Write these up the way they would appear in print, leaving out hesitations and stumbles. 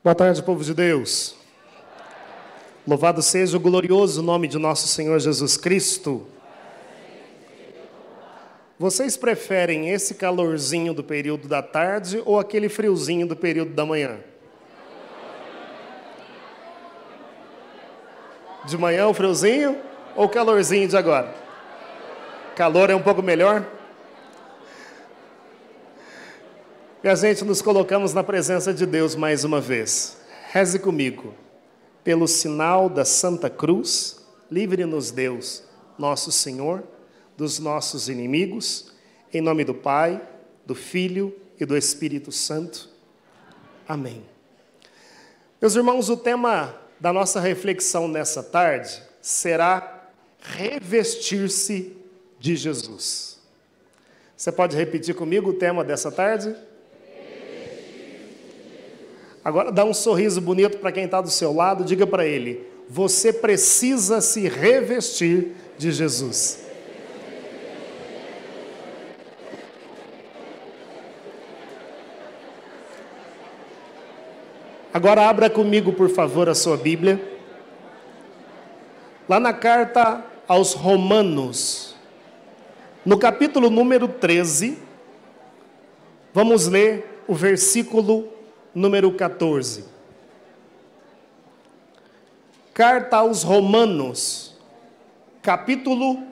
Boa tarde, povo de Deus. Louvado seja o glorioso nome de nosso Senhor Jesus Cristo. Vocês preferem esse calorzinho do período da tarde ou aquele friozinho do período da manhã? De manhã o friozinho ou o calorzinho de agora? Calor é um pouco melhor? E a gente nos colocamos na presença de Deus mais uma vez. Reze comigo. Pelo sinal da Santa Cruz, livre-nos Deus, nosso Senhor, dos nossos inimigos, em nome do Pai, do Filho e do Espírito Santo. Amém. Meus irmãos, o tema da nossa reflexão nessa tarde será revestir-se de Jesus. Você pode repetir comigo o tema dessa tarde? Agora dá um sorriso bonito para quem está do seu lado, diga para ele: você precisa se revestir de Jesus. Agora abra comigo, por favor, a sua Bíblia. Lá na carta aos Romanos, no capítulo número 13, vamos ler o versículo número 14. Carta aos Romanos, capítulo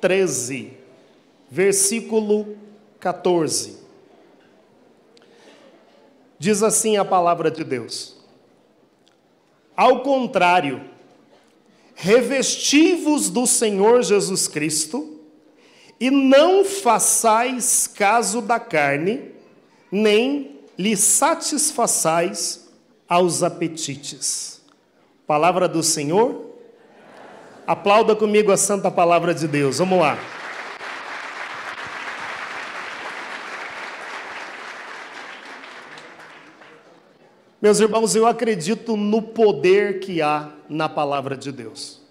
13, versículo 14. Diz assim a palavra de Deus: ao contrário, revesti-vos do Senhor Jesus Cristo, e não façais caso da carne, nem lhe satisfaçais aos apetites. Palavra do Senhor. Aplauda comigo a santa palavra de Deus. Vamos lá. Meus irmãos, eu acredito no poder que há na palavra de Deus.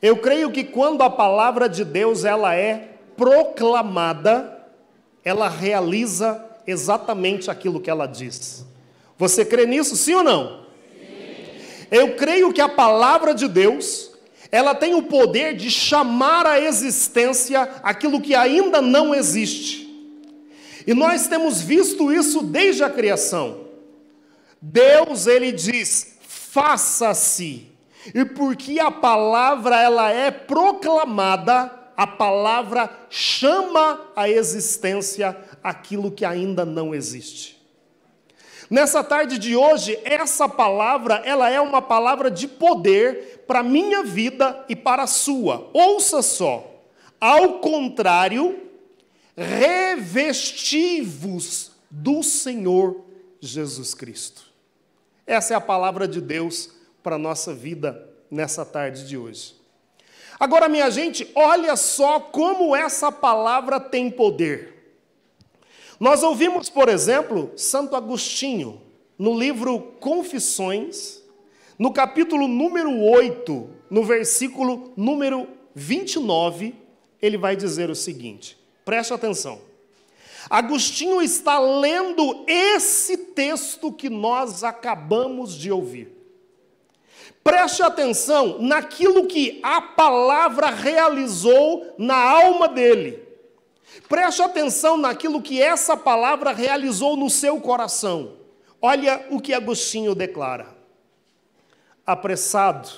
Eu creio que quando a palavra de Deus ela é proclamada, ela realiza exatamente aquilo que ela diz. Você crê nisso, sim ou não? Sim. Eu creio que a palavra de Deus, ela tem o poder de chamar à existência aquilo que ainda não existe. E nós temos visto isso desde a criação. Deus, ele diz: faça-se. E porque a palavra ela é proclamada, a palavra chama à existência aquilo que ainda não existe. Nessa tarde de hoje, essa palavra, ela é uma palavra de poder para a minha vida e para a sua. Ouça só. Ao contrário, revesti-vos do Senhor Jesus Cristo. Essa é a palavra de Deus para a nossa vida nessa tarde de hoje. Agora, minha gente, olha só como essa palavra tem poder. Nós ouvimos, por exemplo, Santo Agostinho, no livro Confissões, no capítulo número 8, no versículo número 29, ele vai dizer o seguinte, preste atenção. Agostinho está lendo esse texto que nós acabamos de ouvir. Preste atenção naquilo que a palavra realizou na alma dele. Preste atenção naquilo que essa palavra realizou no seu coração. Olha o que Agostinho declara. Apressado,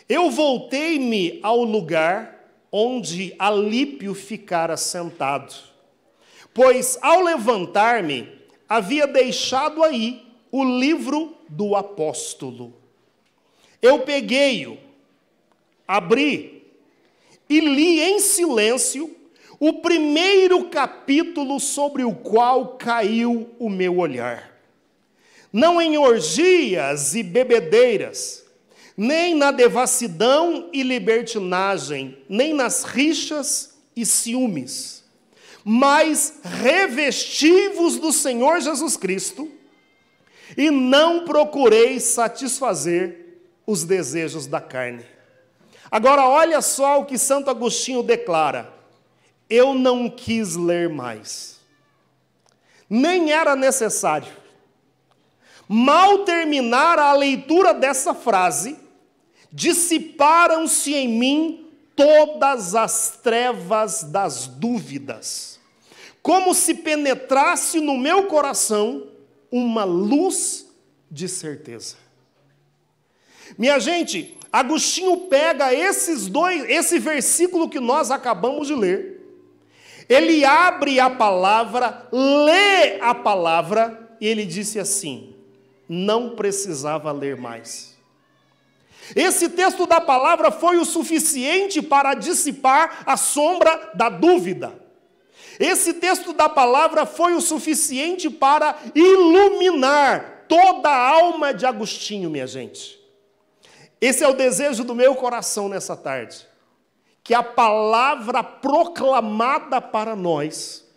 eu voltei-me ao lugar onde Alípio ficara sentado, pois ao levantar-me havia deixado aí o livro do apóstolo. Eu peguei-o, abri e li em silêncio o primeiro capítulo sobre o qual caiu o meu olhar. Não em orgias e bebedeiras, nem na devassidão e libertinagem, nem nas rixas e ciúmes, mas revesti-vos do Senhor Jesus Cristo e não procureis satisfazer os desejos da carne. Agora olha só o que Santo Agostinho declara. Eu não quis ler mais. Nem era necessário. Mal terminar a leitura dessa frase, dissiparam-se em mim todas as trevas das dúvidas, como se penetrasse no meu coração uma luz de certeza. Minha gente, Agostinho pega esse versículo que nós acabamos de ler, ele abre a palavra, lê a palavra, e ele disse assim: não precisava ler mais. Esse texto da palavra foi o suficiente para dissipar a sombra da dúvida. Esse texto da palavra foi o suficiente para iluminar toda a alma de Agostinho, minha gente. Esse é o desejo do meu coração nessa tarde. Que a palavra proclamada para nós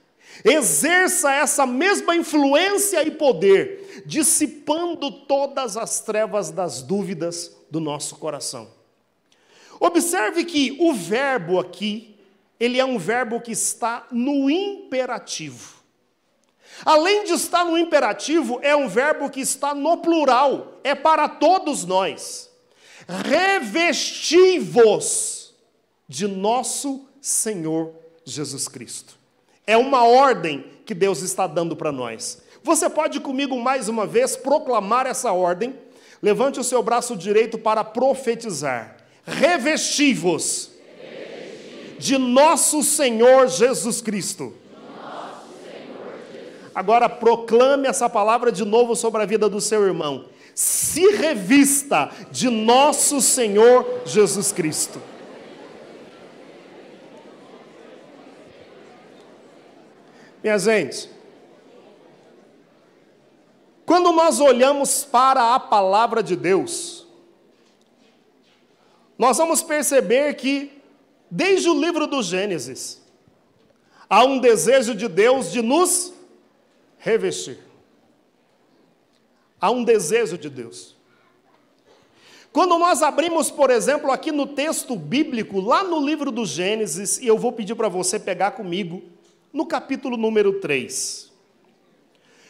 exerça essa mesma influência e poder, dissipando todas as trevas das dúvidas do nosso coração. Observe que o verbo aqui, ele é um verbo que está no imperativo. Além de estar no imperativo, é um verbo que está no plural, é para todos nós. Revesti-vos de nosso Senhor Jesus Cristo. É uma ordem que Deus está dando para nós. Você pode comigo mais uma vez proclamar essa ordem? Levante o seu braço direito para profetizar. Revesti-vos de nosso Senhor Jesus Cristo. Agora proclame essa palavra de novo sobre a vida do seu irmão. Se revista de nosso Senhor Jesus Cristo. Minha gente, quando nós olhamos para a palavra de Deus, nós vamos perceber que, desde o livro do Gênesis, há um desejo de Deus de nos revestir. Há um desejo de Deus. Quando nós abrimos, por exemplo, aqui no texto bíblico, lá no livro do Gênesis, e eu vou pedir para você pegar comigo, no capítulo número 3.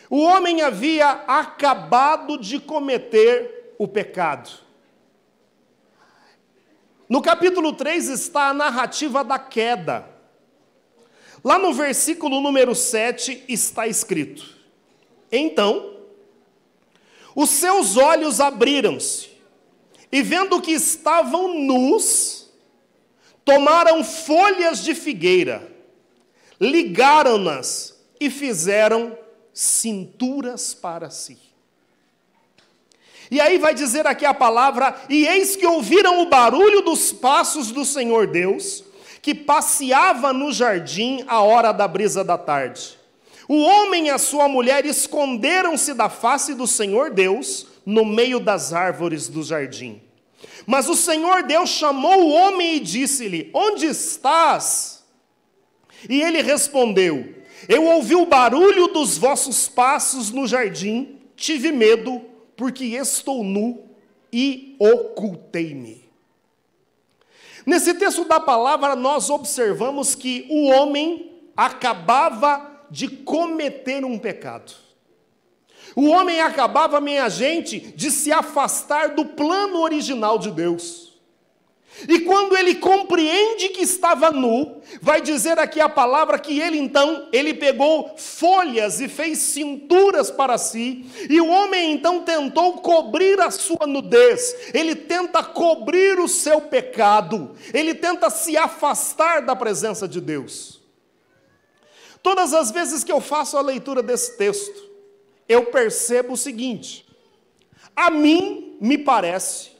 O homem havia acabado de cometer o pecado. No capítulo 3 está a narrativa da queda. Lá no versículo número 7 está escrito: então, os seus olhos abriram-se, e vendo que estavam nus, tomaram folhas de figueira, ligaram-nas e fizeram cinturas para si. E aí vai dizer aqui a palavra: e eis que ouviram o barulho dos passos do Senhor Deus, que passeava no jardim à hora da brisa da tarde. O homem e a sua mulher esconderam-se da face do Senhor Deus no meio das árvores do jardim. Mas o Senhor Deus chamou o homem e disse-lhe: onde estás? E ele respondeu: eu ouvi o barulho dos vossos passos no jardim, tive medo, porque estou nu e ocultei-me. Nesse texto da palavra, nós observamos que o homem acabava de cometer um pecado. O homem acabava, minha gente, de se afastar do plano original de Deus. E quando ele compreende que estava nu, vai dizer aqui a palavra que ele pegou folhas e fez cinturas para si, e o homem então tentou cobrir a sua nudez, ele tenta cobrir o seu pecado, ele tenta se afastar da presença de Deus. Todas as vezes que eu faço a leitura desse texto, eu percebo o seguinte: a mim me parece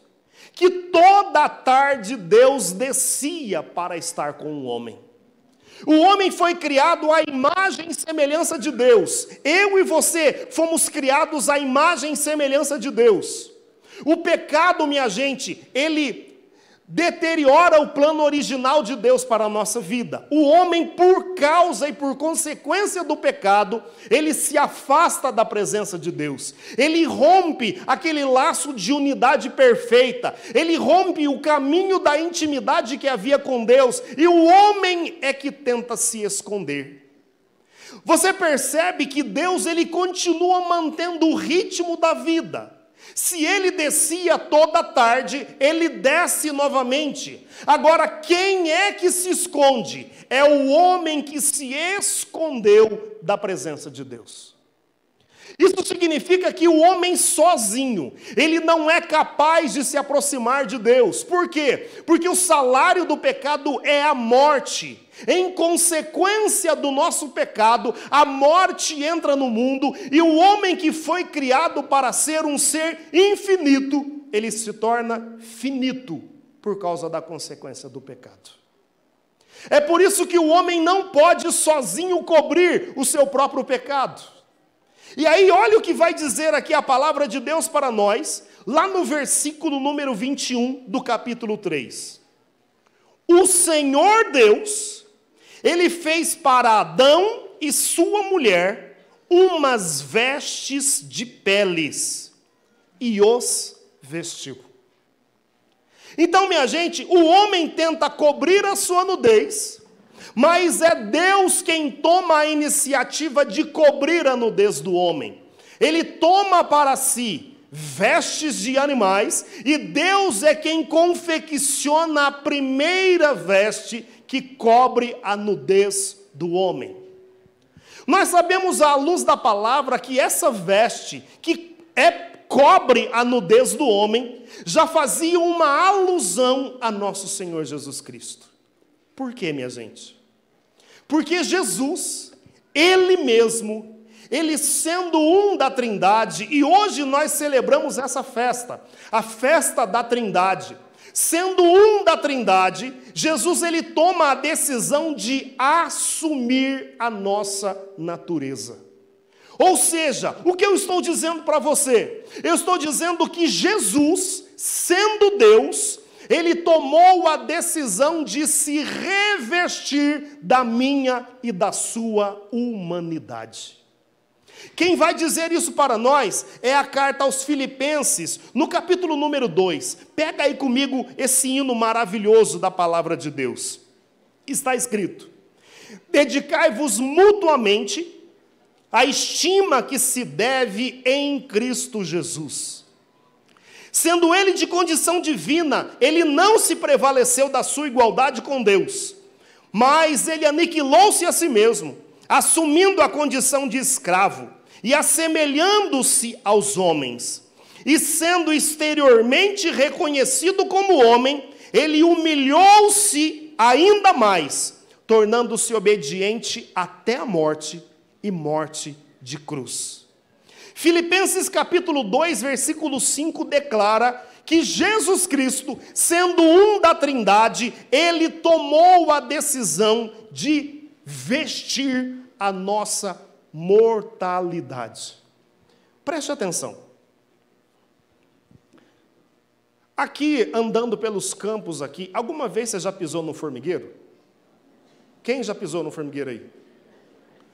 que toda a tarde Deus descia para estar com o homem. O homem foi criado à imagem e semelhança de Deus. Eu e você fomos criados à imagem e semelhança de Deus. O pecado, minha gente, ele deteriora o plano original de Deus para a nossa vida. O homem, por causa e por consequência do pecado, ele se afasta da presença de Deus. Ele rompe aquele laço de unidade perfeita. Ele rompe o caminho da intimidade que havia com Deus. E o homem é que tenta se esconder. Você percebe que Deus, ele continua mantendo o ritmo da vida. Se ele descia toda tarde, ele desce novamente. Agora, quem é que se esconde? É o homem que se escondeu da presença de Deus. Isso significa que o homem sozinho, ele não é capaz de se aproximar de Deus. Por quê? Porque o salário do pecado é a morte. Em consequência do nosso pecado, a morte entra no mundo e o homem que foi criado para ser um ser infinito, ele se torna finito por causa da consequência do pecado. É por isso que o homem não pode sozinho cobrir o seu próprio pecado. E aí, olha o que vai dizer aqui a palavra de Deus para nós, lá no versículo número 21 do capítulo 3. O Senhor Deus, ele fez para Adão e sua mulher umas vestes de peles e os vestiu. Então, minha gente, o homem tenta cobrir a sua nudez, mas é Deus quem toma a iniciativa de cobrir a nudez do homem. Ele toma para si vestes de animais, e Deus é quem confecciona a primeira veste que cobre a nudez do homem. Nós sabemos à luz da palavra que essa veste que cobre a nudez do homem já fazia uma alusão a nosso Senhor Jesus Cristo. Por quê, minha gente? Porque Jesus, Ele mesmo, Ele sendo um da Trindade, e hoje nós celebramos essa festa, a festa da Trindade. Sendo um da Trindade, Jesus, Ele toma a decisão de assumir a nossa natureza. Ou seja, o que eu estou dizendo para você? Eu estou dizendo que Jesus, sendo Deus, Ele tomou a decisão de se revestir da minha e da sua humanidade. Quem vai dizer isso para nós é a carta aos Filipenses, no capítulo número 2. Pega aí comigo esse hino maravilhoso da palavra de Deus. Está escrito: dedicai-vos mutuamente à estima que se deve em Cristo Jesus. Sendo ele de condição divina, ele não se prevaleceu da sua igualdade com Deus, mas ele aniquilou-se a si mesmo, assumindo a condição de escravo e assemelhando-se aos homens. E sendo exteriormente reconhecido como homem, ele humilhou-se ainda mais, tornando-se obediente até a morte e morte de cruz. Filipenses capítulo 2, versículo 5 declara que Jesus Cristo, sendo um da Trindade, Ele tomou a decisão de vestir a nossa mortalidade. Preste atenção. Aqui, andando pelos campos aqui, alguma vez você já pisou no formigueiro? Quem já pisou no formigueiro aí?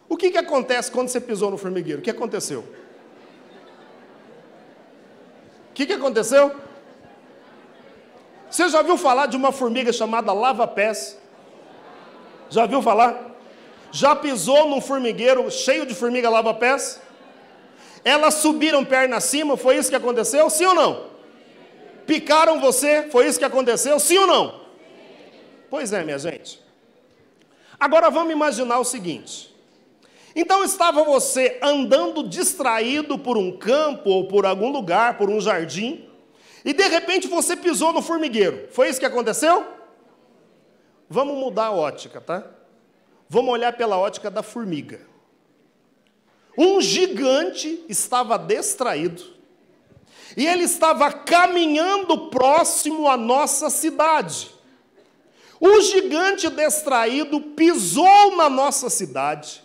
O que acontece quando você pisou no formigueiro? O que aconteceu? O que aconteceu? Você já viu falar de uma formiga chamada lava-pés? Já viu falar? Já pisou num formigueiro cheio de formiga lava-pés? Elas subiram perna acima, foi isso que aconteceu? Sim ou não? Picaram você, foi isso que aconteceu? Sim ou não? Pois é, minha gente. Agora vamos imaginar o seguinte. Então estava você andando distraído por um campo ou por algum lugar, por um jardim, e de repente você pisou no formigueiro. Foi isso que aconteceu? Vamos mudar a ótica, tá? Vamos olhar pela ótica da formiga. Um gigante estava distraído e ele estava caminhando próximo à nossa cidade. O gigante distraído pisou na nossa cidade,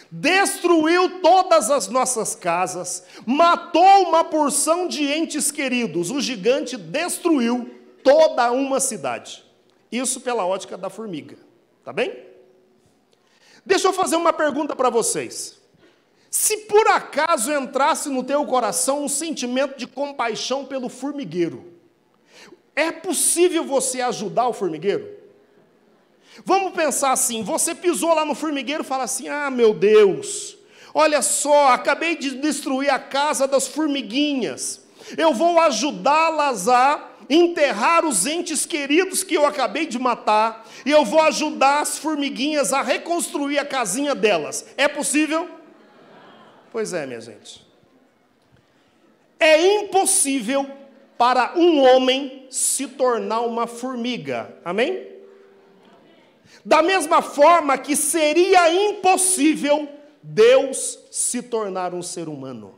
destruiu todas as nossas casas, matou uma porção de entes queridos. O gigante destruiu toda uma cidade. Isso pela ótica da formiga, tá bem? Deixa eu fazer uma pergunta para vocês. Se por acaso entrasse no teu coração um sentimento de compaixão pelo formigueiro, é possível você ajudar o formigueiro? Vamos pensar assim, você pisou lá no formigueiro e fala assim, ah, meu Deus, olha só, acabei de destruir a casa das formiguinhas, eu vou ajudá-las a enterrar os entes queridos que eu acabei de matar, e eu vou ajudar as formiguinhas a reconstruir a casinha delas. É possível? Pois é, minha gente. É impossível para um homem se tornar uma formiga. Amém? Da mesma forma que seria impossível Deus se tornar um ser humano.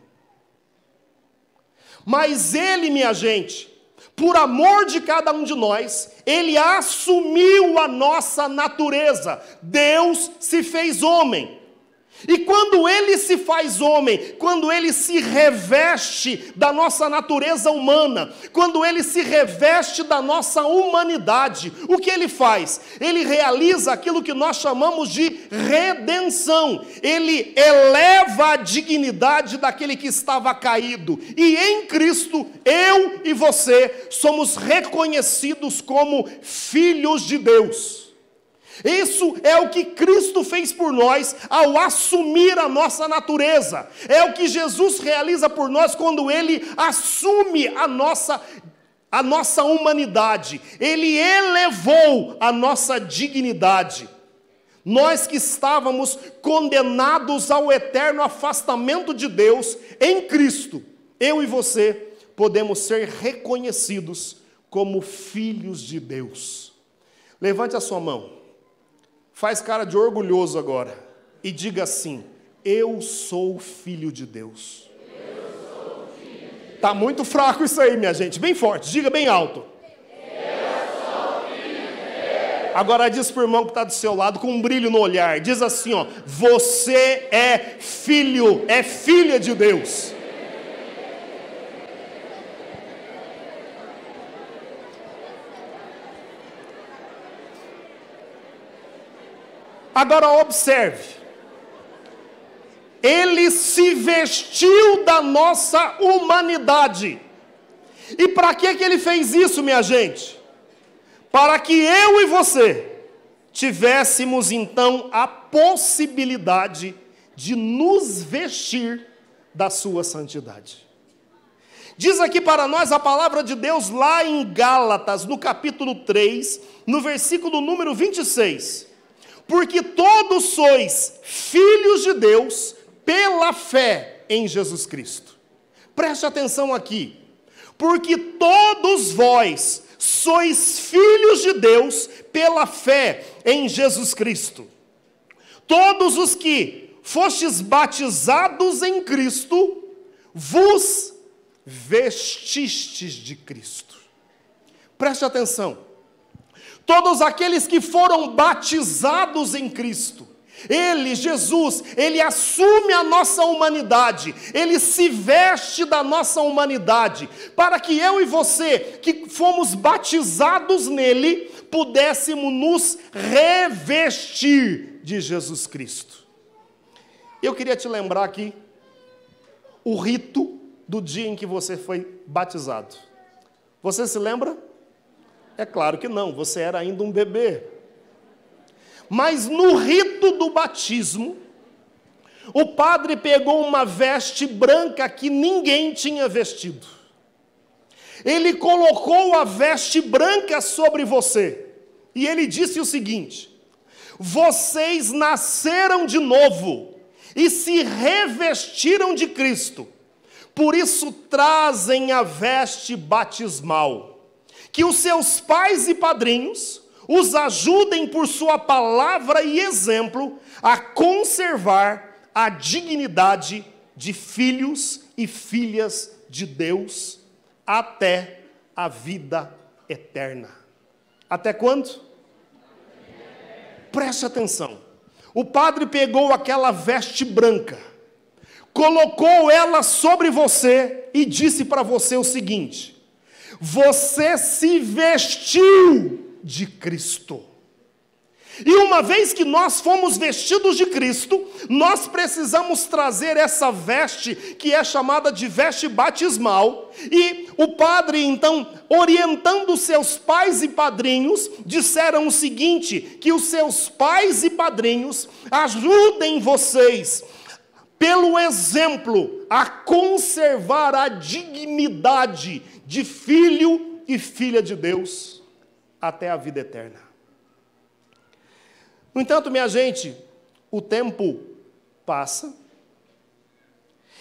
Mas Ele, minha gente, por amor de cada um de nós, Ele assumiu a nossa natureza. Deus se fez homem. E quando Ele se faz homem, quando Ele se reveste da nossa natureza humana, quando Ele se reveste da nossa humanidade, o que Ele faz? Ele realiza aquilo que nós chamamos de redenção. Ele eleva a dignidade daquele que estava caído. E em Cristo, eu e você somos reconhecidos como filhos de Deus. Isso é o que Cristo fez por nós ao assumir a nossa natureza. É o que Jesus realiza por nós quando Ele assume a nossa humanidade. Ele elevou a nossa dignidade. Nós que estávamos condenados ao eterno afastamento de Deus, em Cristo, eu e você podemos ser reconhecidos como filhos de Deus. Levante a sua mão. Faz cara de orgulhoso agora e diga assim, eu sou filho de Deus. Está muito fraco isso aí, minha gente, bem forte, diga bem alto. Eu sou filho de Deus. Agora diz para o irmão que está do seu lado com um brilho no olhar, diz assim, ó, você é filho, é filha de Deus. Agora observe, Ele se vestiu da nossa humanidade. E para que Ele fez isso, minha gente? Para que eu e você tivéssemos então a possibilidade de nos vestir da sua santidade. Diz aqui para nós a palavra de Deus lá em Gálatas, no capítulo 3, no versículo número 26. Porque todos sois filhos de Deus pela fé em Jesus Cristo. Preste atenção aqui. Porque todos vós sois filhos de Deus pela fé em Jesus Cristo. Todos os que fostes batizados em Cristo, vos vestistes de Cristo. Preste atenção. Todos aqueles que foram batizados em Cristo, Ele, Jesus, Ele assume a nossa humanidade, Ele se veste da nossa humanidade, para que eu e você, que fomos batizados nele, pudéssemos nos revestir de Jesus Cristo. Eu queria te lembrar aqui o rito do dia em que você foi batizado. Você se lembra? É claro que não, você era ainda um bebê. Mas no rito do batismo, o padre pegou uma veste branca que ninguém tinha vestido. Ele colocou a veste branca sobre você. E ele disse o seguinte, vocês nasceram de novo e se revestiram de Cristo. Por isso trazem a veste batismal. Que os seus pais e padrinhos os ajudem por sua palavra e exemplo a conservar a dignidade de filhos e filhas de Deus até a vida eterna. Até quando? Preste atenção. O padre pegou aquela veste branca, colocou ela sobre você e disse para você o seguinte: você se vestiu de Cristo. E uma vez que nós fomos vestidos de Cristo, nós precisamos trazer essa veste, que é chamada de veste batismal. E o padre, então, orientando seus pais e padrinhos, disseram o seguinte: que os seus pais e padrinhos ajudem vocês, pelo exemplo, a conservar a dignidade de filho e filha de Deus até a vida eterna. No entanto, minha gente, o tempo passa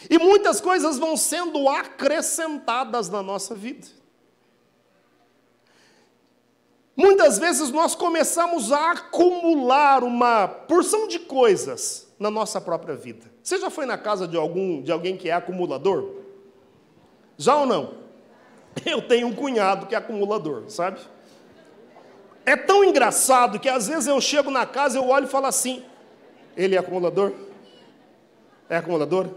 e muitas coisas vão sendo acrescentadas na nossa vida. Muitas vezes nós começamos a acumular uma porção de coisas na nossa própria vida. Você já foi na casa de alguém que é acumulador? Já ou não? Eu tenho um cunhado que é acumulador, sabe? É tão engraçado que às vezes eu chego na casa, eu olho e falo assim: ele é acumulador? É acumulador?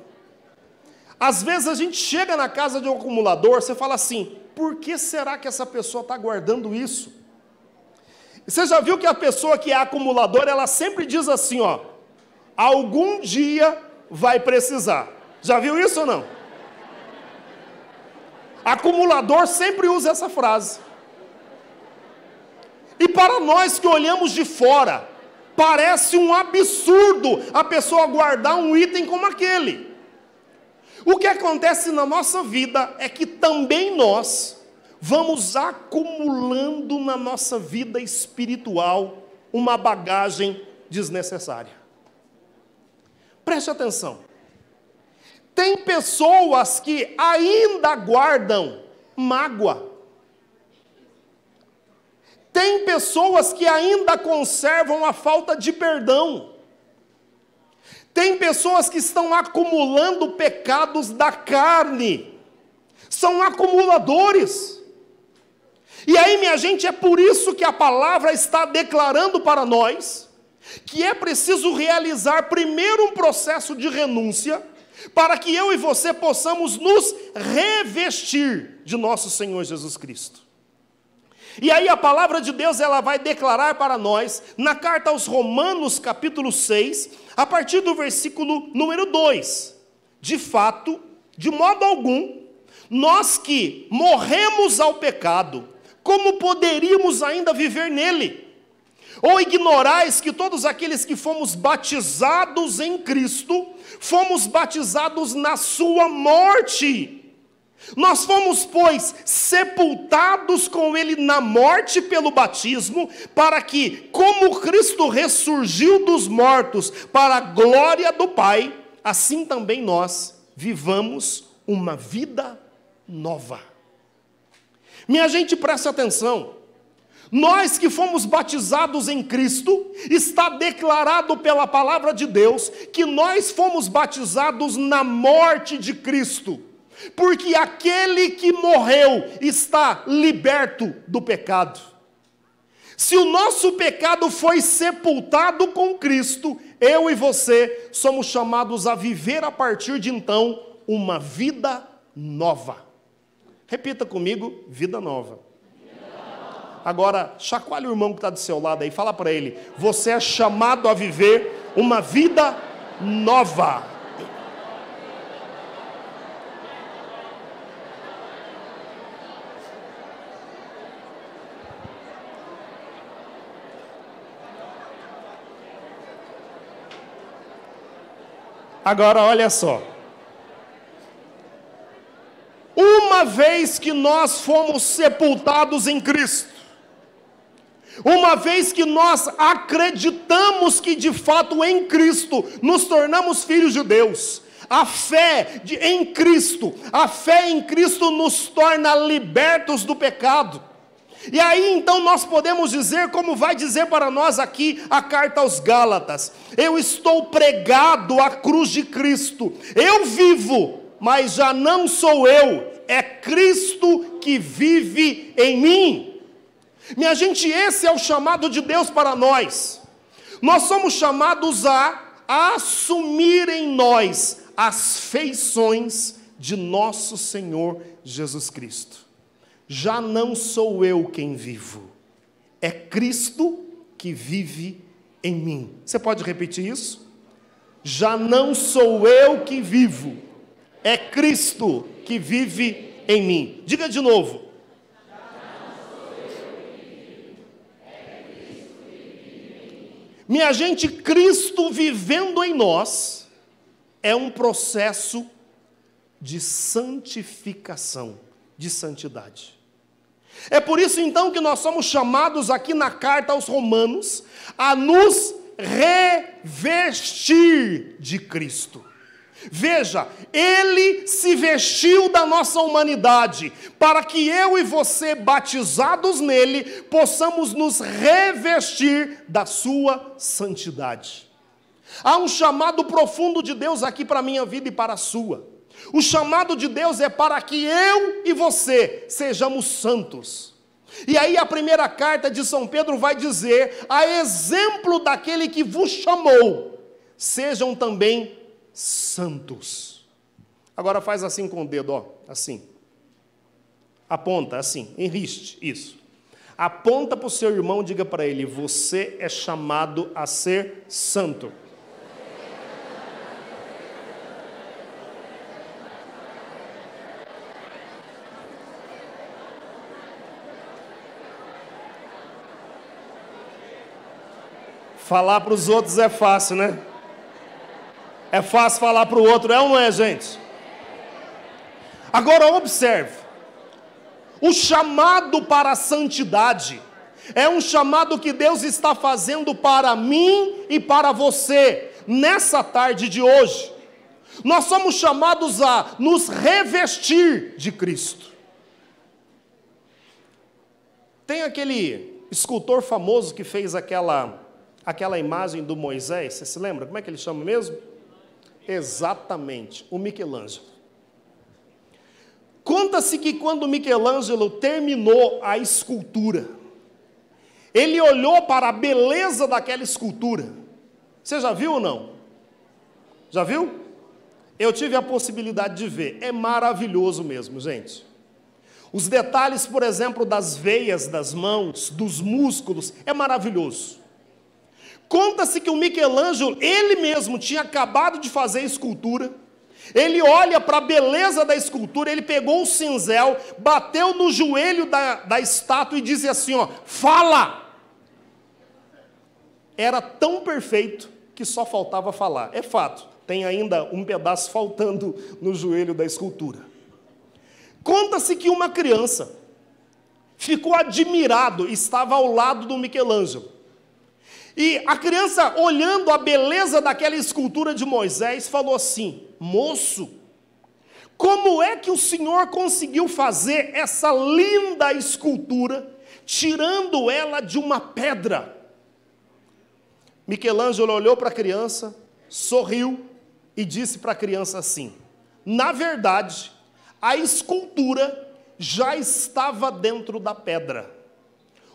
Às vezes a gente chega na casa de um acumulador, você fala assim: por que será que essa pessoa está guardando isso? E você já viu que a pessoa que é acumuladora, ela sempre diz assim, ó: algum dia vai precisar. Já viu isso ou não? Acumulador sempre usa essa frase. E para nós que olhamos de fora, parece um absurdo a pessoa guardar um item como aquele. O que acontece na nossa vida é que também nós vamos acumulando na nossa vida espiritual uma bagagem desnecessária. Preste atenção. Tem pessoas que ainda guardam mágoa. Tem pessoas que ainda conservam a falta de perdão. Tem pessoas que estão acumulando pecados da carne. São acumuladores. E aí, minha gente, é por isso que a palavra está declarando para nós que é preciso realizar primeiro um processo de renúncia, para que eu e você possamos nos revestir de nosso Senhor Jesus Cristo. E aí a palavra de Deus, ela vai declarar para nós, na carta aos Romanos, capítulo 6, a partir do versículo número 2. De fato, de modo algum, nós que morremos ao pecado, como poderíamos ainda viver nele? Ou ignorais que todos aqueles que fomos batizados em Cristo, fomos batizados na sua morte? Nós fomos, pois, sepultados com ele na morte pelo batismo, para que, como Cristo ressurgiu dos mortos para a glória do Pai, assim também nós vivamos uma vida nova. Minha gente, preste atenção. Nós que fomos batizados em Cristo, está declarado pela palavra de Deus que nós fomos batizados na morte de Cristo. Porque aquele que morreu está liberto do pecado. Se o nosso pecado foi sepultado com Cristo, eu e você somos chamados a viver a partir de então uma vida nova. Repita comigo: vida nova. Agora, chacoalhe o irmão que está do seu lado aí, fala para ele: você é chamado a viver uma vida nova. Agora, olha só. Uma vez que nós fomos sepultados em Cristo, uma vez que nós acreditamos que de fato em Cristo nos tornamos filhos de Deus, a fé em Cristo nos torna libertos do pecado. E aí então nós podemos dizer, como vai dizer para nós aqui a carta aos Gálatas: eu estou pregado à cruz de Cristo, eu vivo, mas já não sou eu, é Cristo que vive em mim. Minha gente, esse é o chamado de Deus para nós. Nós somos chamados a assumir em nós as feições de nosso Senhor Jesus Cristo. Já não sou eu quem vivo, é Cristo que vive em mim. Você pode repetir isso? Já não sou eu que vivo, é Cristo que vive em mim. Diga de novo. Minha gente, Cristo vivendo em nós é um processo de santificação, de santidade. É por isso então que nós somos chamados aqui na carta aos Romanos a nos revestir de Cristo. Veja, Ele se vestiu da nossa humanidade, para que eu e você, batizados nele, possamos nos revestir da sua santidade. Há um chamado profundo de Deus aqui para a minha vida e para a sua. O chamado de Deus é para que eu e você sejamos santos. E aí a primeira carta de São Pedro vai dizer, a exemplo daquele que vos chamou, sejam também santos. Agora faz assim com o dedo, ó, assim. Aponta, assim, enriste, isso. Aponta para o seu irmão, diga para ele, você é chamado a ser santo. Falar para os outros é fácil, né? É fácil falar para o outro, é ou não é, gente? Agora observe. O chamado para a santidade é um chamado que Deus está fazendo para mim e para você, nessa tarde de hoje. Nós somos chamados a nos revestir de Cristo. Tem aquele escultor famoso que fez aquela imagem do Moisés, você se lembra? Como é que ele chama mesmo? Exatamente, o Michelangelo. Conta-se que quando Michelangelo terminou a escultura, ele olhou para a beleza daquela escultura. Você já viu ou não? Já viu? Eu tive a possibilidade de ver. É maravilhoso mesmo, gente. Os detalhes, por exemplo, das veias das mãos, dos músculos, é maravilhoso. Conta-se que o Michelangelo, ele mesmo tinha acabado de fazer a escultura, ele olha para a beleza da escultura, ele pegou o cinzel, bateu no joelho da estátua e disse assim, ó, fala! Era tão perfeito que só faltava falar. É fato, tem ainda um pedaço faltando no joelho da escultura. Conta-se que uma criança ficou admirado, estava ao lado do Michelangelo. E a criança, olhando a beleza daquela escultura de Moisés, falou assim, moço, como é que o senhor conseguiu fazer essa linda escultura, tirando ela de uma pedra? Michelangelo olhou para a criança, sorriu e disse para a criança assim, na verdade, a escultura já estava dentro da pedra.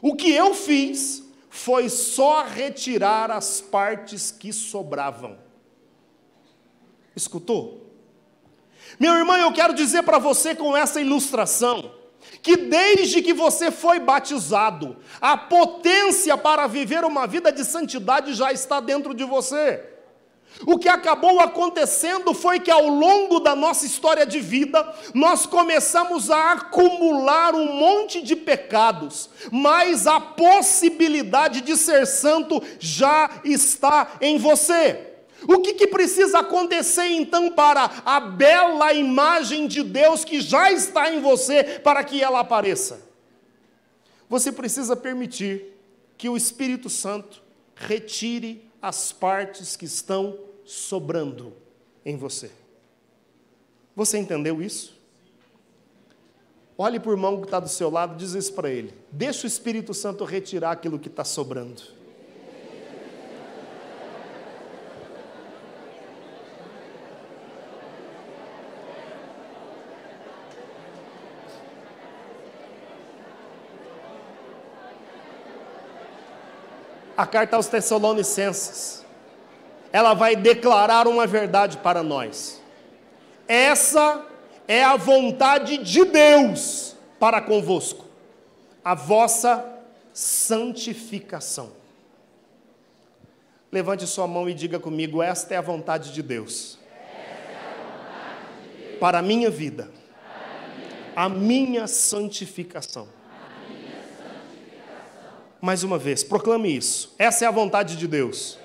O que eu fiz foi só retirar as partes que sobravam. Escutou? Meu irmão, eu quero dizer para você com essa ilustração, que desde que você foi batizado, a potência para viver uma vida de santidade já está dentro de você. O que acabou acontecendo foi que ao longo da nossa história de vida, nós começamos a acumular um monte de pecados, mas a possibilidade de ser santo já está em você. O que precisa acontecer então para a bela imagem de Deus que já está em você, para que ela apareça? Você precisa permitir que o Espírito Santo retire as partes que estão sobrando em você. Você entendeu isso? Olhe para o irmão que está do seu lado, diz isso para ele. Deixa o Espírito Santo retirar aquilo que está sobrando. A carta aos Tessalonicenses, ela vai declarar uma verdade para nós. Essa é a vontade de Deus para convosco, a vossa santificação. Levante sua mão e diga comigo: esta é a vontade de Deus para a minha vida, a minha santificação. Mais uma vez, proclame isso. Essa é a vontade de Deus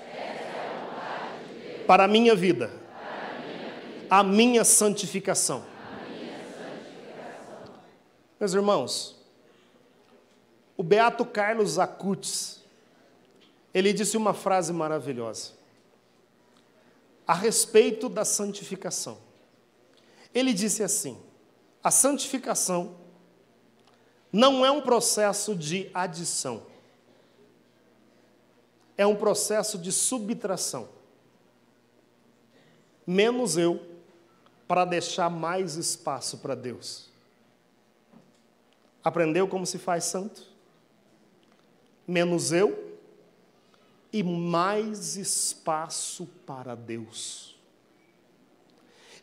para a minha vida, a minha santificação. Meus irmãos, o beato Carlos Acutis, ele disse uma frase maravilhosa a respeito da santificação. Ele disse assim: a santificação não é um processo de adição, é um processo de subtração. Menos eu, para deixar mais espaço para Deus. Aprendeu como se faz santo? Menos eu e mais espaço para Deus.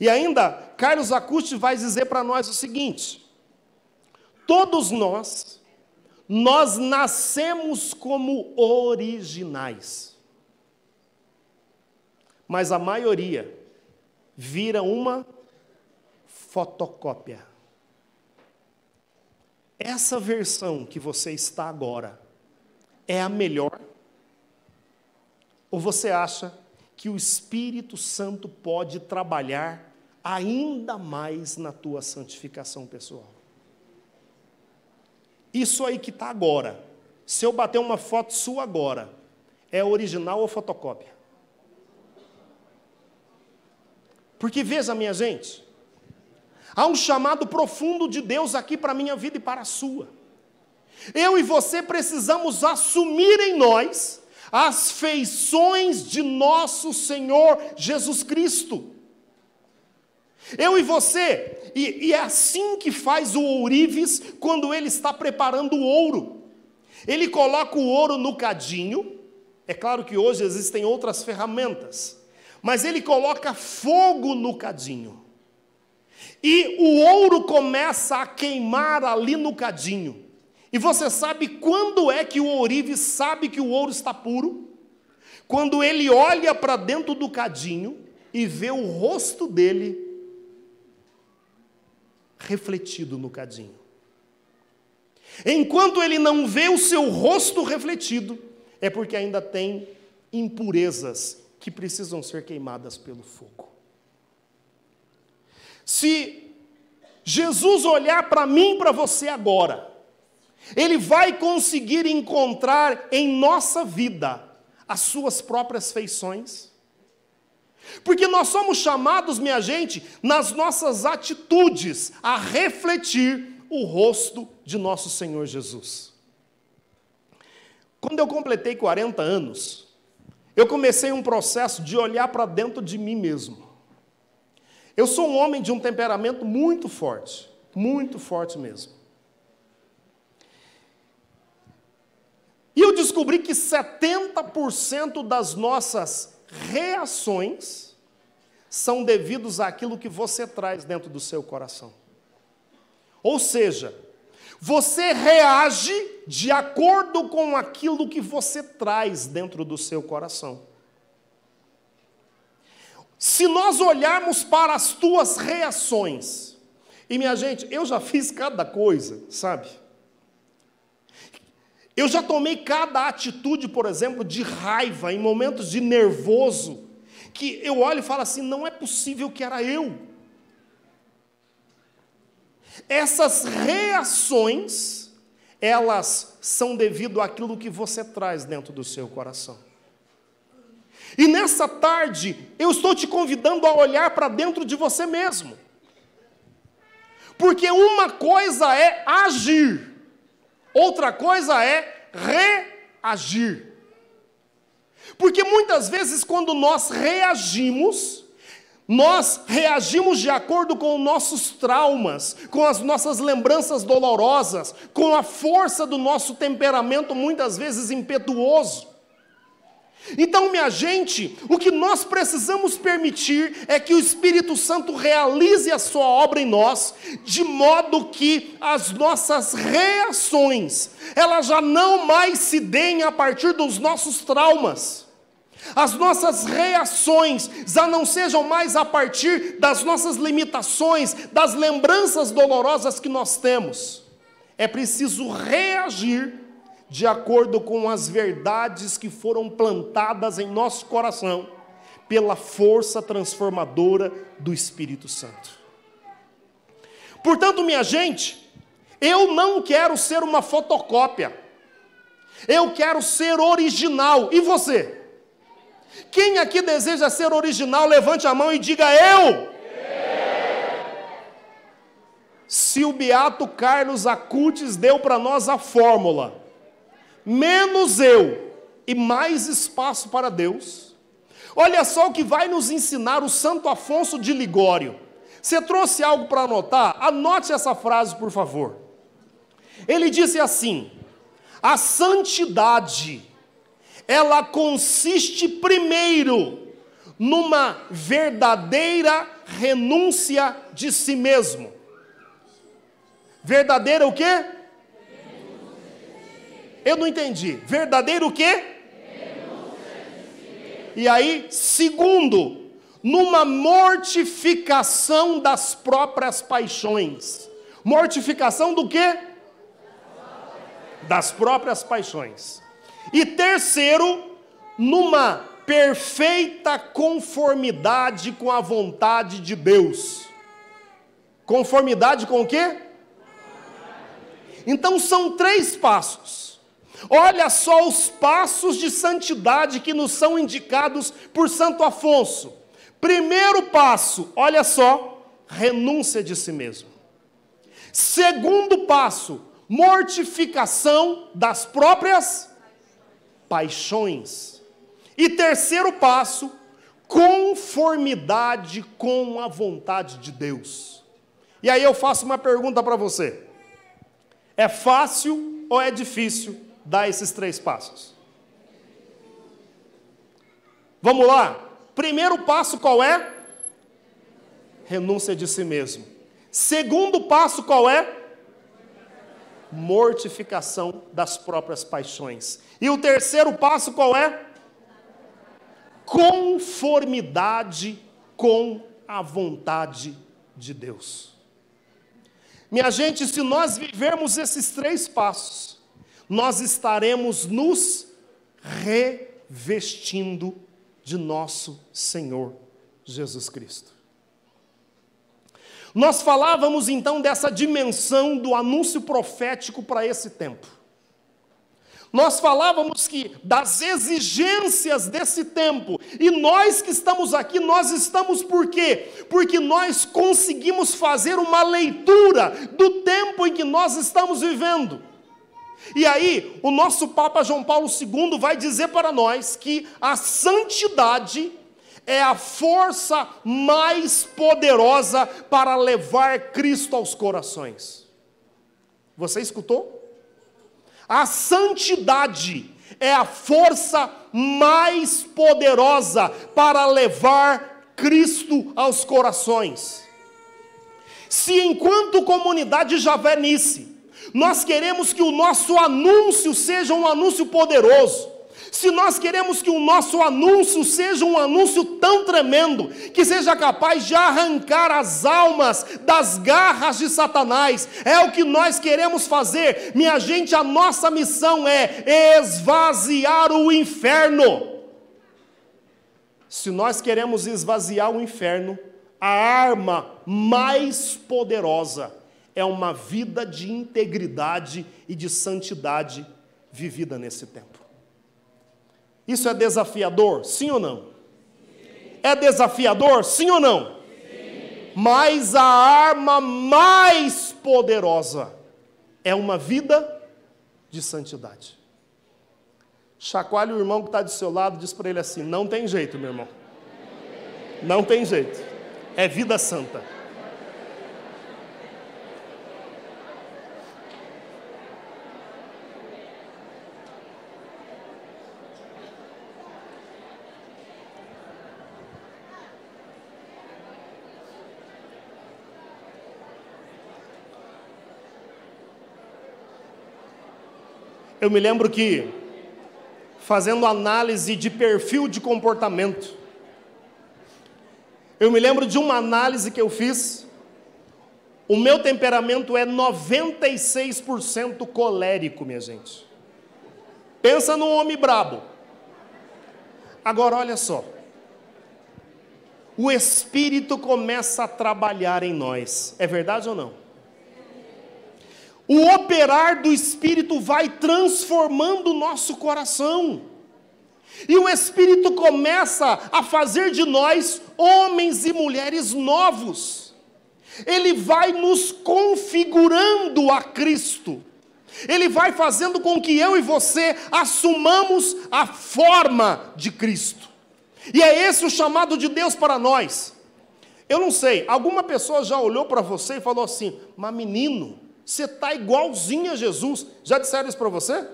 E ainda, Carlos Acutis vai dizer para nós o seguinte: todos nós nascemos como originais, mas a maioria vira uma fotocópia. Essa versão que você está agora é a melhor? Ou você acha que o Espírito Santo pode trabalhar ainda mais na tua santificação pessoal? Isso aí que está agora, se eu bater uma foto sua agora, é original ou fotocópia? Porque veja, minha gente, há um chamado profundo de Deus aqui para a minha vida e para a sua. Eu e você precisamos assumir em nós as feições de nosso Senhor Jesus Cristo. Eu e você, e é assim que faz o ourives quando ele está preparando o ouro. Ele coloca o ouro no cadinho, é claro que hoje existem outras ferramentas, mas ele coloca fogo no cadinho. E o ouro começa a queimar ali no cadinho. E você sabe quando é que o ourives sabe que o ouro está puro? Quando ele olha para dentro do cadinho e vê o rosto dele refletido no cadinho. Enquanto ele não vê o seu rosto refletido, é porque ainda tem impurezas que precisam ser queimadas pelo fogo. Se Jesus olhar para mim e para você agora, ele vai conseguir encontrar em nossa vida as suas próprias feições. Porque nós somos chamados, minha gente, nas nossas atitudes, a refletir o rosto de nosso Senhor Jesus. Quando eu completei 40 anos, eu comecei um processo de olhar para dentro de mim mesmo. Eu sou um homem de um temperamento muito forte mesmo. E eu descobri que 70% das nossas reações são devidos àquilo que você traz dentro do seu coração. Ou seja, você reage de acordo com aquilo que você traz dentro do seu coração. Se nós olharmos para as tuas reações, e minha gente, eu já fiz cada coisa, sabe? Eu já tomei cada atitude, por exemplo, de raiva, em momentos de nervoso, que eu olho e falo assim, não é possível que era eu. Essas reações, elas são devido àquilo que você traz dentro do seu coração. E nessa tarde, eu estou te convidando a olhar para dentro de você mesmo. Porque uma coisa é agir, outra coisa é reagir. Porque muitas vezes quando nós reagimos de acordo com os nossos traumas, com as nossas lembranças dolorosas, com a força do nosso temperamento muitas vezes impetuoso. Então, minha gente, o que nós precisamos permitir é que o Espírito Santo realize a sua obra em nós, de modo que as nossas reações, elas já não mais se deem a partir dos nossos traumas. As nossas reações já não sejam mais a partir das nossas limitações, das lembranças dolorosas que nós temos. É preciso reagir de acordo com as verdades que foram plantadas em nosso coração, pela força transformadora do Espírito Santo. Portanto, minha gente, eu não quero ser uma fotocópia. Eu quero ser original. E você? Quem aqui deseja ser original, levante a mão e diga eu. Se o beato Carlos Acutis deu para nós a fórmula, menos eu e mais espaço para Deus, olha só o que vai nos ensinar o Santo Afonso de Ligório. Você trouxe algo para anotar? Anote essa frase, por favor. Ele disse assim: a santidade, ela consiste primeiro numa verdadeira renúncia de si mesmo. Verdadeira o quê? Eu não entendi. Verdadeiro o quê? E aí, segundo, numa mortificação das próprias paixões. Mortificação do quê? Das próprias paixões. E terceiro, numa perfeita conformidade com a vontade de Deus. Conformidade com o quê? Então são 3 passos. Olha só os passos de santidade que nos são indicados por Santo Afonso. Primeiro passo, olha só, renúncia de si mesmo. Segundo passo, mortificação das próprias paixões. E terceiro passo, conformidade com a vontade de Deus. E aí eu faço uma pergunta para você. É fácil ou é difícil dar esses 3 passos? Vamos lá? Primeiro passo qual é? Renúncia de si mesmo. Segundo passo qual é? Mortificação das próprias paixões. E o terceiro passo qual é? Conformidade com a vontade de Deus. Minha gente, se nós vivermos esses 3 passos, nós estaremos nos revestindo de nosso Senhor Jesus Cristo. Nós falávamos então dessa dimensão do anúncio profético para esse tempo. Nós falávamos das exigências desse tempo, e nós que estamos aqui, nós estamos por quê? Porque nós conseguimos fazer uma leitura do tempo em que nós estamos vivendo. E aí, o nosso Papa João Paulo II vai dizer para nós que a santidade é a força mais poderosa para levar Cristo aos corações. Você escutou? A santidade é a força mais poderosa para levar Cristo aos corações. Se enquanto comunidade javenice, nós queremos que o nosso anúncio seja um anúncio poderoso, se nós queremos que o nosso anúncio seja um anúncio tão tremendo, que seja capaz de arrancar as almas das garras de Satanás, é o que nós queremos fazer. Minha gente, a nossa missão é esvaziar o inferno. Se nós queremos esvaziar o inferno, a arma mais poderosa é uma vida de integridade e de santidade vivida nesse tempo. Isso é desafiador? Sim ou não? Sim. É desafiador? Sim ou não? Sim. Mas a arma mais poderosa é uma vida de santidade. Chacoalhe o irmão que está do seu lado, diz para ele assim: não tem jeito, meu irmão. Não tem jeito. É vida santa. Eu me lembro que, fazendo análise de perfil de comportamento. Eu me lembro de uma análise que eu fiz. O meu temperamento é 96% colérico, minha gente. Pensa num homem brabo. Agora, olha só. O Espírito começa a trabalhar em nós. É verdade ou não? O operar do Espírito vai transformando o nosso coração. E o Espírito começa a fazer de nós homens e mulheres novos. Ele vai nos configurando a Cristo. Ele vai fazendo com que eu e você assumamos a forma de Cristo. E é esse o chamado de Deus para nós. Eu não sei, alguma pessoa já olhou para você e falou assim: mas menino, você está igualzinho a Jesus. Já disseram isso para você?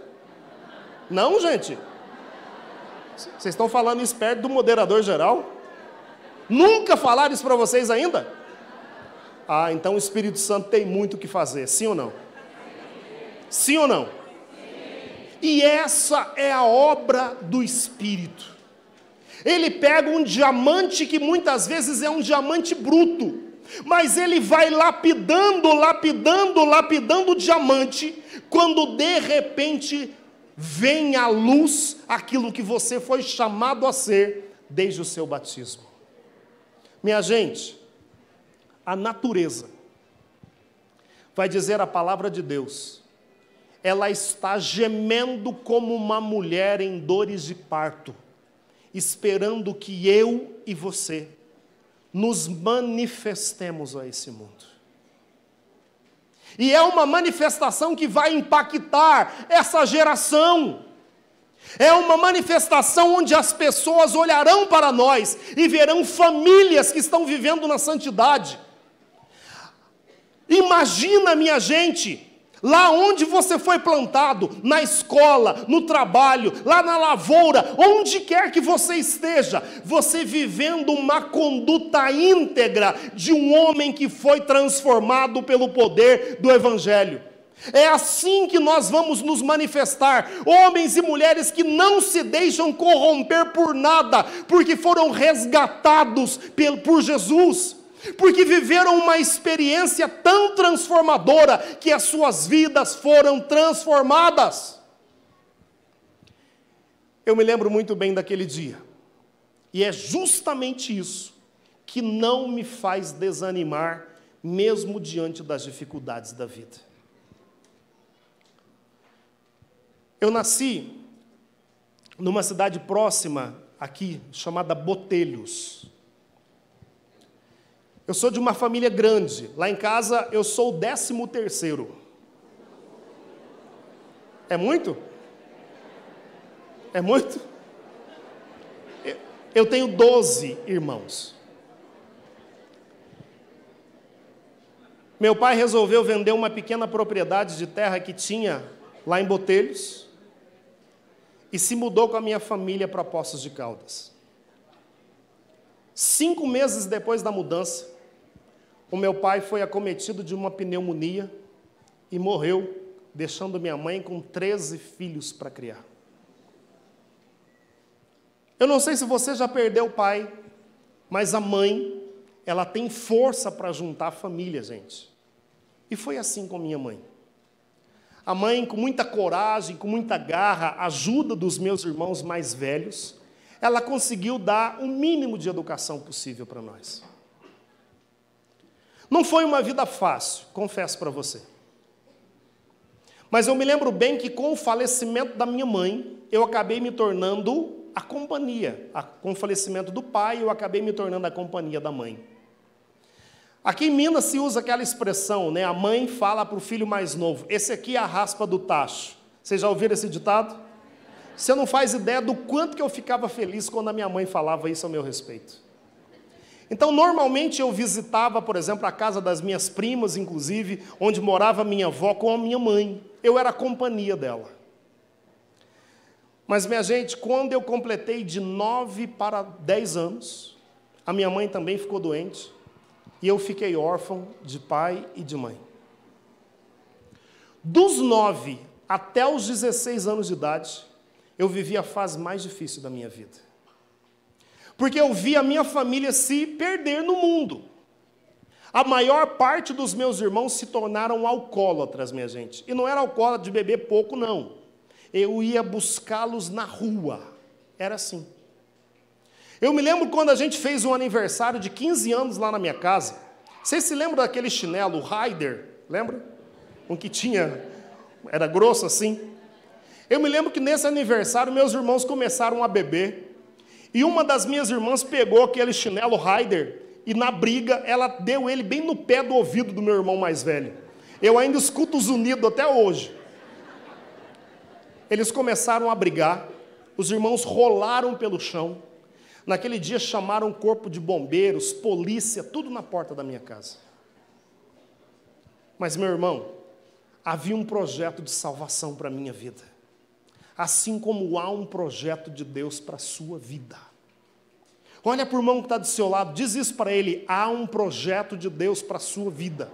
Não, gente? Vocês estão falando isso perto do moderador geral? Nunca falaram isso para vocês ainda? Ah, então o Espírito Santo tem muito o que fazer, sim ou não? Sim ou não? E essa é a obra do Espírito. Ele pega um diamante que muitas vezes é um diamante bruto, mas ele vai lapidando o diamante, quando de repente vem à luz aquilo que você foi chamado a ser desde o seu batismo. Minha gente, a natureza, vai dizer a palavra de Deus, ela está gemendo como uma mulher em dores de parto, esperando que eu e você nos manifestemos a esse mundo. E é uma manifestação que vai impactar essa geração. É uma manifestação onde as pessoas olharão para nós e verão famílias que estão vivendo na santidade. Imagina, minha gente, lá onde você foi plantado, na escola, no trabalho, lá na lavoura, onde quer que você esteja, você vivendo uma conduta íntegra de um homem que foi transformado pelo poder do Evangelho. É assim que nós vamos nos manifestar, homens e mulheres que não se deixam corromper por nada, porque foram resgatados por Jesus. Porque viveram uma experiência tão transformadora que as suas vidas foram transformadas. Eu me lembro muito bem daquele dia. E é justamente isso que não me faz desanimar, mesmo diante das dificuldades da vida. Eu nasci numa cidade próxima aqui, chamada Botelhos. Eu sou de uma família grande. Lá em casa, eu sou o 13º. É muito? É muito? Eu tenho 12 irmãos. Meu pai resolveu vender uma pequena propriedade de terra que tinha lá em Botelhos e se mudou com a minha família para Poços de Caldas. 5 meses depois da mudança, o meu pai foi acometido de uma pneumonia e morreu, deixando minha mãe com 13 filhos para criar. Eu não sei se você já perdeu o pai, mas a mãe, ela tem força para juntar a família, gente. E foi assim com minha mãe. A mãe, com muita coragem, com muita garra, ajuda dos meus irmãos mais velhos, ela conseguiu dar o mínimo de educação possível para nós. Não foi uma vida fácil, confesso para você. Mas eu me lembro bem que com o falecimento da minha mãe, eu acabei me tornando a companhia. Com o falecimento do pai, eu acabei me tornando a companhia da mãe. Aqui em Minas se usa aquela expressão, né? A mãe fala para o filho mais novo: esse aqui é a raspa do tacho. Vocês já ouviram esse ditado? Você não faz ideia do quanto que eu ficava feliz quando a minha mãe falava isso a meu respeito. Então, normalmente eu visitava, por exemplo, a casa das minhas primas, inclusive, onde morava minha avó com a minha mãe. Eu era a companhia dela. Mas, minha gente, quando eu completei de 9 para 10 anos, a minha mãe também ficou doente, e eu fiquei órfão de pai e de mãe. Dos 9 até os 16 anos de idade, eu vivi a fase mais difícil da minha vida. Porque eu vi a minha família se perder no mundo. A maior parte dos meus irmãos se tornaram alcoólatras, minha gente. E não era alcoólatra de beber pouco, não. Eu ia buscá-los na rua. Era assim. Eu me lembro quando a gente fez um aniversário de 15 anos lá na minha casa. Vocês se lembram daquele chinelo, o Raider? Lembra? Um que tinha, era grosso assim. Eu me lembro que nesse aniversário meus irmãos começaram a beber. E uma das minhas irmãs pegou aquele chinelo Raider e na briga ela deu ele bem no pé do ouvido do meu irmão mais velho. Eu ainda escuto os unidos até hoje. Eles começaram a brigar, os irmãos rolaram pelo chão. Naquele dia chamaram o corpo de bombeiros, polícia, tudo na porta da minha casa. Mas, meu irmão, havia um projeto de salvação para a minha vida. Assim como há um projeto de Deus para a sua vida. Olha para o irmão que está do seu lado, diz isso para ele, há um projeto de Deus para a sua vida.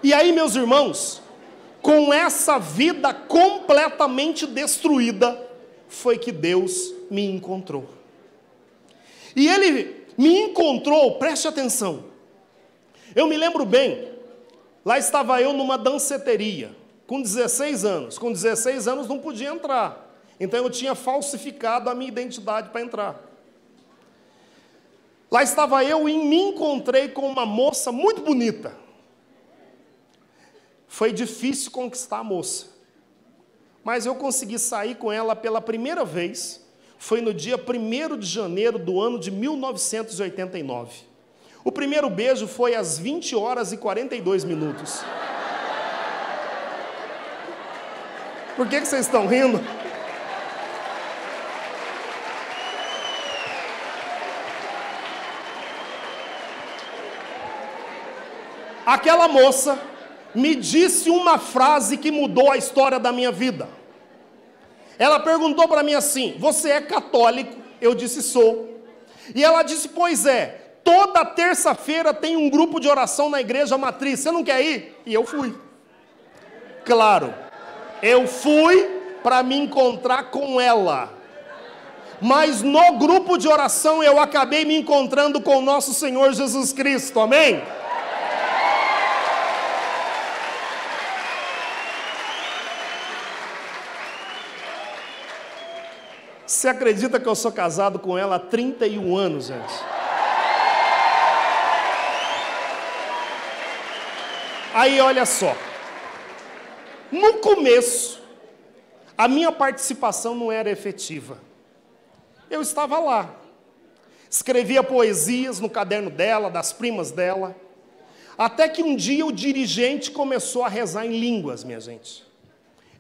E aí, meus irmãos, com essa vida completamente destruída, foi que Deus me encontrou. E Ele me encontrou, preste atenção. Eu me lembro bem, lá estava eu numa danceteria, com 16 anos. Com 16 anos não podia entrar. Então eu tinha falsificado a minha identidade para entrar. Lá estava eu e me encontrei com uma moça muito bonita. Foi difícil conquistar a moça, mas eu consegui sair com ela pela primeira vez, foi no dia 1º de janeiro do ano de 1989. O primeiro beijo foi às 20 horas e 42 minutos. Por que vocês estão rindo? Aquela moça me disse uma frase que mudou a história da minha vida. Ela perguntou para mim assim, você é católico? Eu disse, sou. E ela disse, pois é, toda terça-feira tem um grupo de oração na igreja matriz, você não quer ir? E eu fui. Claro, eu fui para me encontrar com ela. Mas no grupo de oração eu acabei me encontrando com o nosso Senhor Jesus Cristo, amém? Você acredita que eu sou casado com ela há 31 anos, gente? Aí, olha só. No começo, a minha participação não era efetiva. Eu estava lá. Escrevia poesias no caderno dela, das primas dela. Até que um dia o dirigente começou a rezar em línguas, minha gente.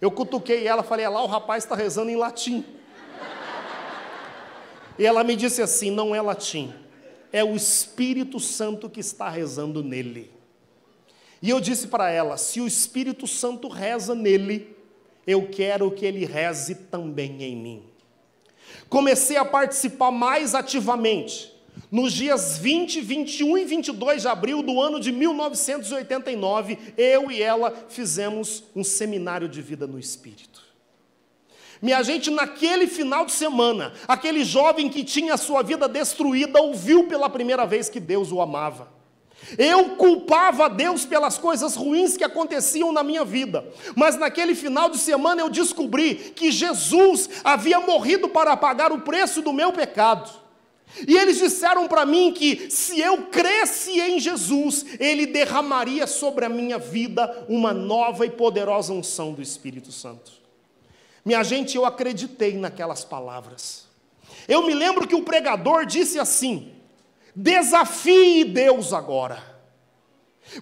Eu cutuquei ela, falei, lá o rapaz está rezando em latim. E ela me disse assim, não é latim, é o Espírito Santo que está rezando nele. E eu disse para ela, se o Espírito Santo reza nele, eu quero que ele reze também em mim. Comecei a participar mais ativamente, nos dias 20, 21 e 22 de abril do ano de 1989, eu e ela fizemos um seminário de vida no Espírito. Minha gente, naquele final de semana, aquele jovem que tinha a sua vida destruída, ouviu pela primeira vez que Deus o amava. Eu culpava a Deus pelas coisas ruins que aconteciam na minha vida. Mas naquele final de semana eu descobri que Jesus havia morrido para pagar o preço do meu pecado. E eles disseram para mim que se eu cresce em Jesus, Ele derramaria sobre a minha vida uma nova e poderosa unção do Espírito Santo. Minha gente, eu acreditei naquelas palavras. Eu me lembro que o pregador disse assim, desafie Deus agora.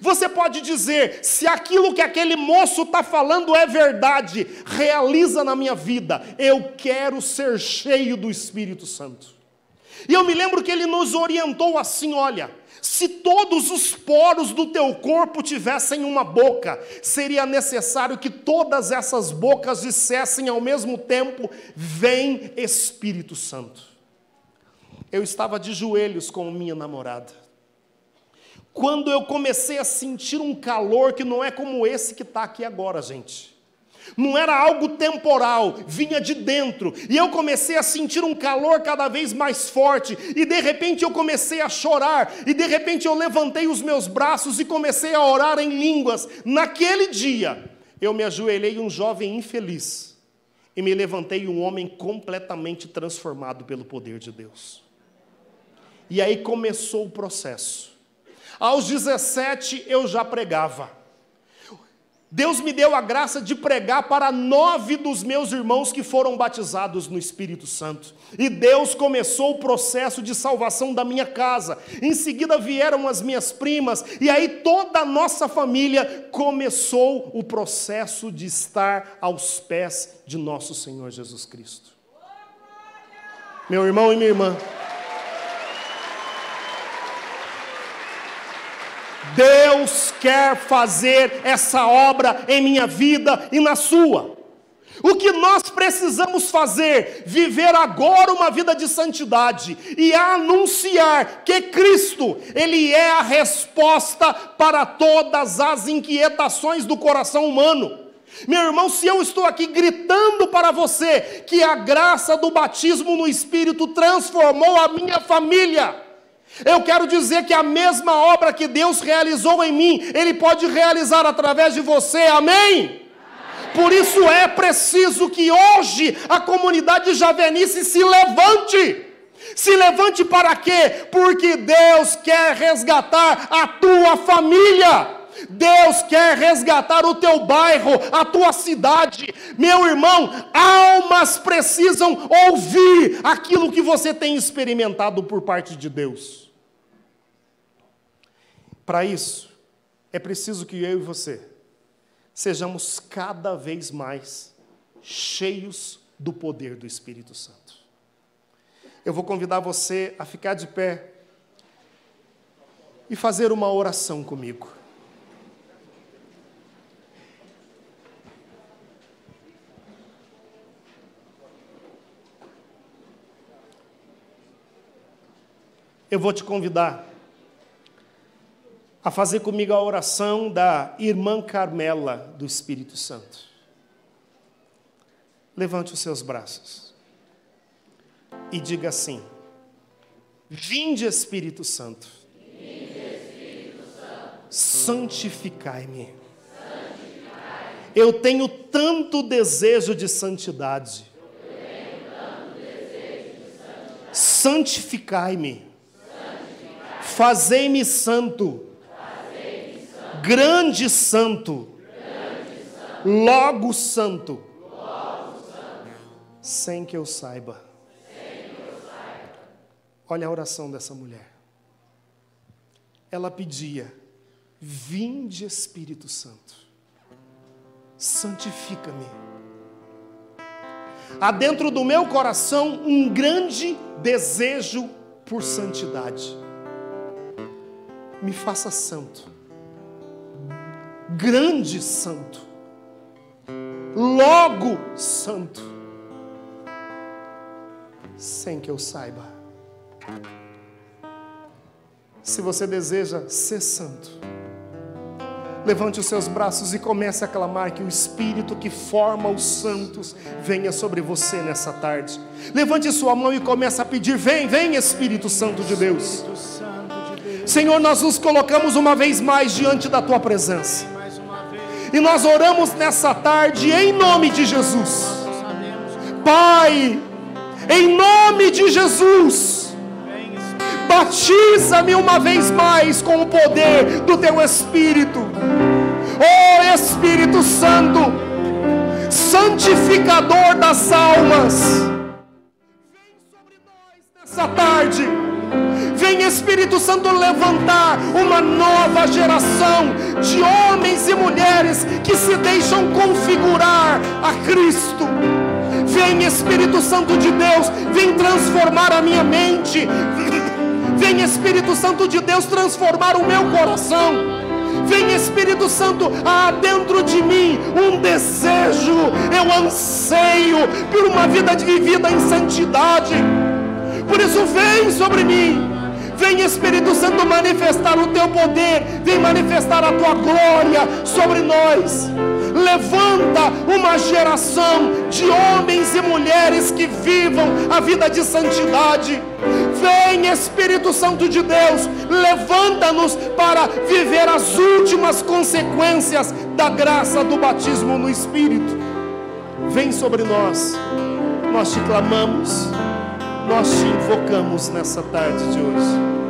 Você pode dizer, se aquilo que aquele moço está falando é verdade, realiza na minha vida, eu quero ser cheio do Espírito Santo. E eu me lembro que ele nos orientou assim, olha, se todos os poros do teu corpo tivessem uma boca, seria necessário que todas essas bocas dissessem ao mesmo tempo, vem Espírito Santo. Eu estava de joelhos com minha namorada. quando eu comecei a sentir um calor que não é como esse que está aqui agora, gente. Não era algo temporal, vinha de dentro. E eu comecei a sentir um calor cada vez mais forte. E de repente eu comecei a chorar. E de repente eu levantei os meus braços e comecei a orar em línguas. Naquele dia, eu me ajoelhei um jovem infeliz. E me levantei um homem completamente transformado pelo poder de Deus. E aí começou o processo. Aos 17 eu já pregava. Deus me deu a graça de pregar para 9 dos meus irmãos que foram batizados no Espírito Santo. E Deus começou o processo de salvação da minha casa. Em seguida vieram as minhas primas. E aí toda a nossa família começou o processo de estar aos pés de nosso Senhor Jesus Cristo. Meu irmão e minha irmã, Deus quer fazer essa obra em minha vida e na sua. O que nós precisamos fazer? Viver agora uma vida de santidade e anunciar que Cristo, Ele é a resposta para todas as inquietações do coração humano. Meu irmão, se eu estou aqui gritando para você que a graça do batismo no Espírito transformou a minha família, eu quero dizer que a mesma obra que Deus realizou em mim, Ele pode realizar através de você, amém? Por isso é preciso que hoje a comunidade javenice se levante. Se levante para quê? Porque Deus quer resgatar a tua família. Deus quer resgatar o teu bairro, a tua cidade. Meu irmão, almas precisam ouvir aquilo que você tem experimentado por parte de Deus. Para isso, é preciso que eu e você sejamos cada vez mais cheios do poder do Espírito Santo. Eu vou convidar você a ficar de pé e fazer uma oração comigo. Eu vou te convidar a fazer comigo a oração da irmã Carmela do Espírito Santo. Levante os seus braços e diga assim: vinde Espírito Santo, santificai-me. Eu tenho tanto desejo de santidade. Santificai-me. Fazei-me santo. Grande santo, logo santo, sem que eu saiba. Olha a oração dessa mulher. Ela pedia: vinde Espírito Santo, santifica-me. Há dentro do meu coração um grande desejo por santidade. Me faça santo. Grande santo, logo santo, sem que eu saiba. Se você deseja ser santo, levante os seus braços e comece a clamar que o Espírito que forma os santos venha sobre você nessa tarde. Levante sua mão e comece a pedir: vem, vem Espírito Santo de Deus. Senhor, nós nos colocamos uma vez mais diante da Tua presença. E nós oramos nessa tarde em nome de Jesus. Pai, em nome de Jesus, batiza-me uma vez mais com o poder do Teu Espírito. Oh Espírito Santo, santificador das almas, vem sobre nós nessa tarde. Vem Espírito Santo levantar uma nova geração de homens e mulheres que se deixam configurar a Cristo. Vem Espírito Santo de Deus, vem transformar a minha mente. Vem Espírito Santo de Deus transformar o meu coração. Vem Espírito Santo, há dentro de mim um desejo, eu anseio por uma vida vivida em santidade. Por isso vem sobre mim. Vem, Espírito Santo, manifestar o teu poder, vem manifestar a tua glória sobre nós. Levanta uma geração de homens e mulheres que vivam a vida de santidade. Vem, Espírito Santo de Deus, levanta-nos para viver as últimas consequências da graça do batismo no Espírito. Vem sobre nós, nós te clamamos, nós te invocamos nessa tarde de hoje.